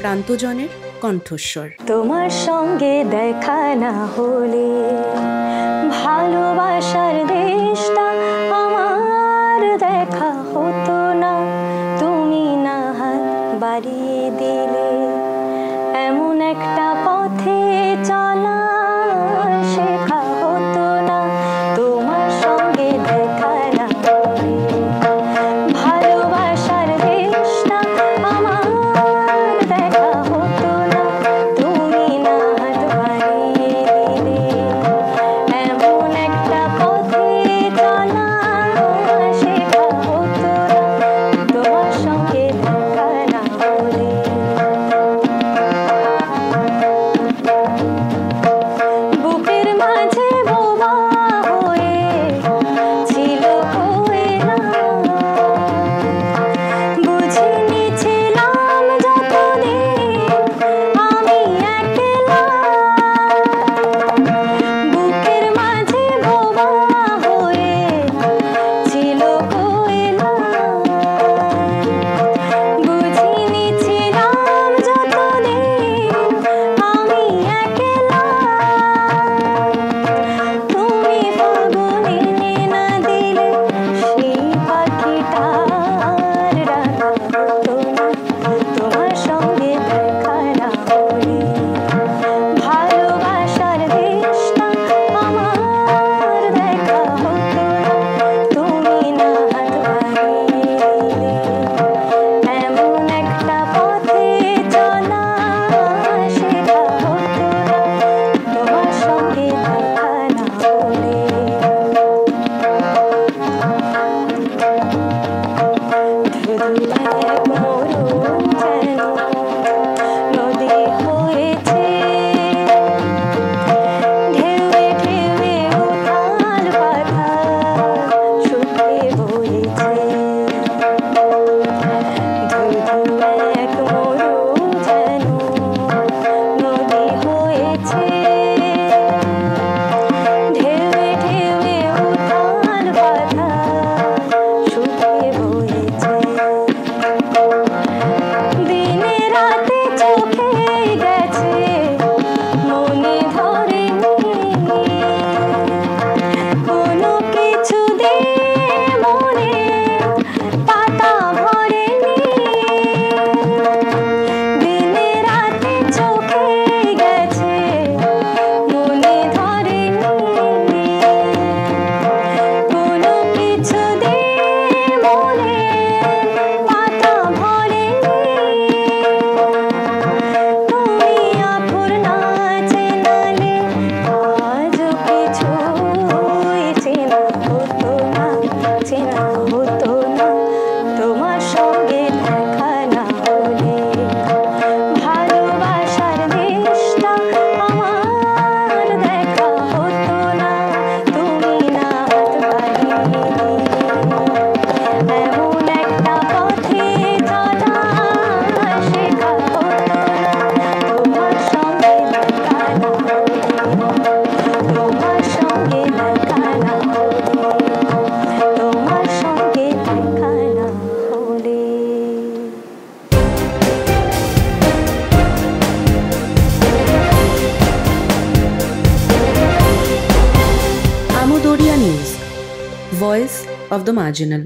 প্রান্তজনের কণ্ঠস্বর। তোমার সঙ্গে দেখা না হলে ভালোবাসার দেশটা আমার দেখা হতো না। তুমি না হাত বাড়িয়ে দিলে এমন একটা পথে চলা শেখা হতো না। তোমার সঙ্গে দেখা না হলে ভালোবাসার দেশটা আমার দেখা হতো না। তুমি না হাত বাড়িয়ে দিলে এমন একটা পথে চলা শেখা হতো না। তোমার সঙ্গে দেখা না হলে বুকের মাঝে বোবা হয়ে ছিল কোয়েলা, বুঝিনি ছিলাম যতদিন আমি একলা। বুকের মাঝে বোবা হয়ে ছিল কোয়েলা, বুঝিনি ছিলাম যতদিন আমি একলা। তুমি ফাগুনে না দিলে সেই পাখিটার ডাকা হতো না। তোমার সঙ্গে দেখা না হলে ভালোবাসার দেশটা আমার দেখা হতো না। তুমি না হাত বাড়িয়ে দিলে এমন একটা পথে চলা শেখা হতো না। তোমার সঙ্গে দেখা না হলে ধুধু এক মরু যেন নদী হয়েছে, ঢেউয়ে ঢেউয়ে উথাল পাথাল শুকিয়ে বইছে। ধুধু এক মরু যেন নদী হয়েছে, ঢেউয়ে ঢেউয়ে উথাল পাথাল শুকিয়ে বইছে। দিনে রাতে চোখে গেছে মনে ধরেনি, কোনো কিছু দিয়ে মনে পাতা ভরেনি। দিনে রাতে চোখে গেছে মনে ধরেনি, কোনো কিছু দিয়ে মনে পাতা ভরেনি। তুমি আফুর না চেনালে আজও কিছুই চেনা হতো না, চেনা হতো না। তোমার সঙ্গে দেখা না হলে ভালোবাসার দেশটা আমার দেখা হতো না। তুমি না হাত বাড়িয়ে দিলে এমন একটা পথে চলা শেখা হতো না। তোমার সঙ্গে দেখা না হলে, তোমার সঙ্গে দেখা না হলে, তোমার সঙ্গে দেখা না হলে। Amodariya news, voice of the marginal.